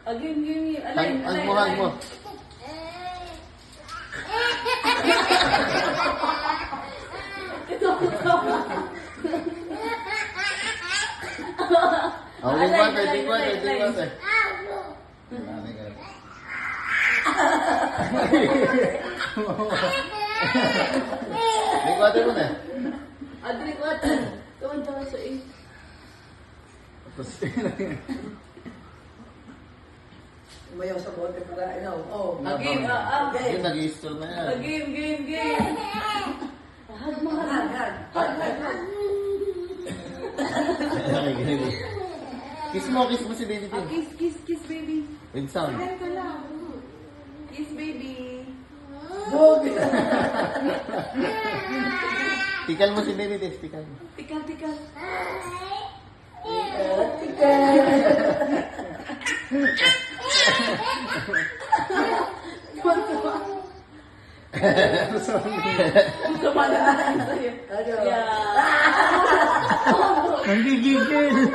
Game. Alin. Hag mo. Oh, lingkwate. Lingkwate mo na. Adrikwate. Tuwan sa eh. Tapos, Umayaw sa bote para inaw. Oh. Game. yun, nag-i-install na yan. Game. Hag mo. Kiss mo si baby. Kiss, baby. With sound. Ayan ka lang. Kiss, baby. Bog! Tikal mo si baby, Dave. Tikal mo. Tikal. Tuwa na sa'yo. Ano? Yeah. Nanggigigil.